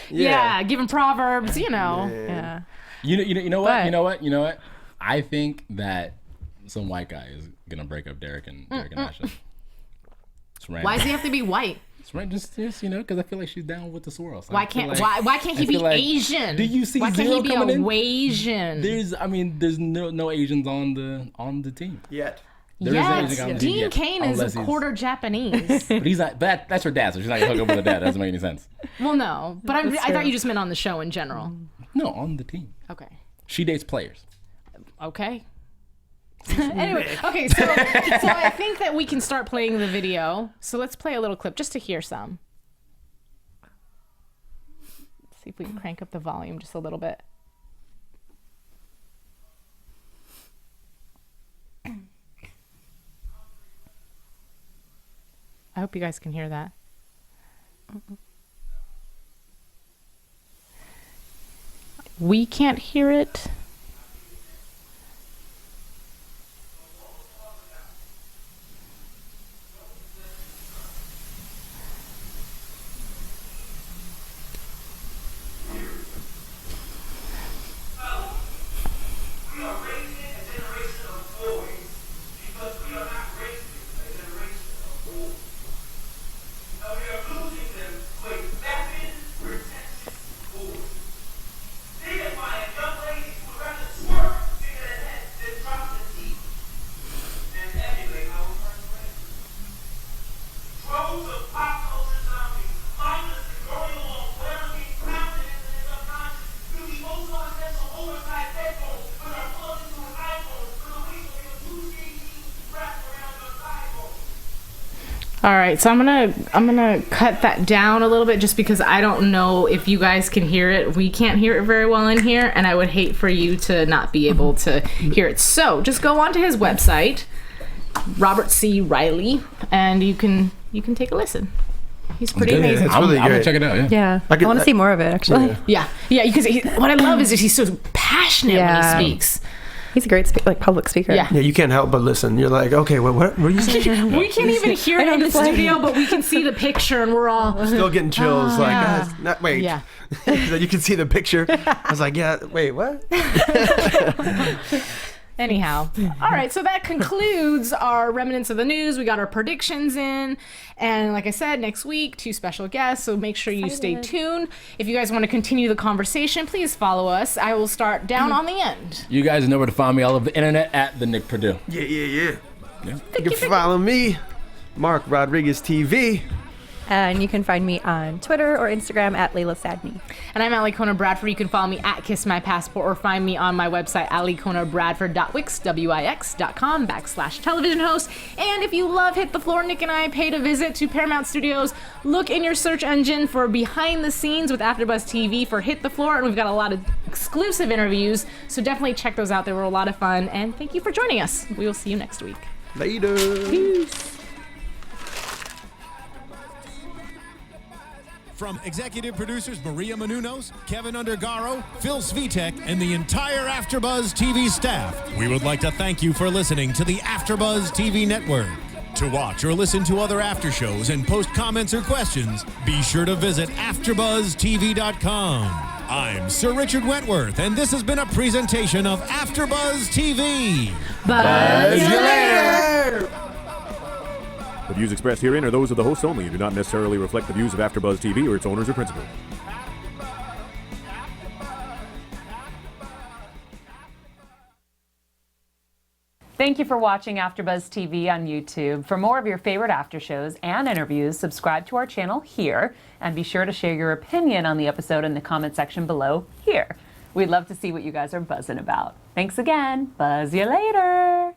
giving proverbs, Yeah. You know what? But- You know what? I think that some white guy is gonna break up Derek and Asha. It's random. Why does he have to be white? It's random, just because I feel like she's down with the swirl. So Why can't he be Asian? Do you see why can't Zero he be coming in? Asian? There's no Asians on the team. Yet. There is an Yes, Asian on the team Dean yet, Cain is unless a he's- quarter Japanese. But he's not. But that's her dad, so she's not gonna hook up with her dad. That doesn't make any sense. Well, no, but I That's thought true. you just meant on the show in general. No, on the team. Okay. She dates players. Okay. Anyway, okay, so I think that we can start playing the video. So let's play a little clip just to hear some. See if we can crank up the volume just a little bit. I hope you guys can hear that. We can't hear it. All right, so I'm gonna cut that down a little bit just because I don't know if you guys can hear it. We can't hear it very well in here, and I would hate for you to not be able to hear it. So just go onto his website, Robert C. Riley, and you can take a listen. He's pretty amazing. It's really I'm gonna great. check it out. Yeah. Yeah. I want to see more of it actually. Yeah, because what I love is that he's so passionate Yeah. when he speaks. He's a great public speaker. Yeah. Yeah, you can't help but listen. You're like, okay, what were you saying? We can't even hear it in the it's like- studio, but we can see the picture, and we're all. Still getting chills. Like, yeah. guys, wait. Yeah. You can see the picture. I was like, yeah, wait, what? Anyhow, all right, so that concludes our remnants of the news. We got our predictions in, and like I said, next week, 2 special guests, so make sure you stay tuned. If you guys want to continue the conversation, please follow us. I will start down on the end. You guys know where to find me all over the internet at the Nick Perdue. Yeah. You can follow me, Mark Rodriguez TV. And you can find me on Twitter or Instagram at Laila Sadny. And I'm Alikona Bradford. You can follow me at Kiss My Passport or find me on my website, alikonabradford.wix.com/television host. And if you love Hit the Floor, Nick and I paid a visit to Paramount Studios. Look in your search engine for Behind the Scenes with AfterBuzz TV for Hit the Floor, and we've got a lot of exclusive interviews, so definitely check those out. They were a lot of fun, and thank you for joining us. We will see you next week. Later. Peace. From executive producers Maria Menounos, Kevin Undergaro, Phil Svitek, and the entire AfterBuzz TV staff, we would like to thank you for listening to the AfterBuzz TV network. To watch or listen to other after shows and post comments or questions, be sure to visit AfterBuzzTV.com. I'm Sir Richard Wentworth, and this has been a presentation of AfterBuzz TV. Buzz you later. The views expressed herein are those of the hosts only and do not necessarily reflect the views of AfterBuzz TV or its owners or principals. Thank you for watching AfterBuzz TV on YouTube. For more of your favorite after shows and interviews, subscribe to our channel here, and be sure to share your opinion on the episode in the comment section below here. We'd love to see what you guys are buzzing about. Thanks again. Buzz you later.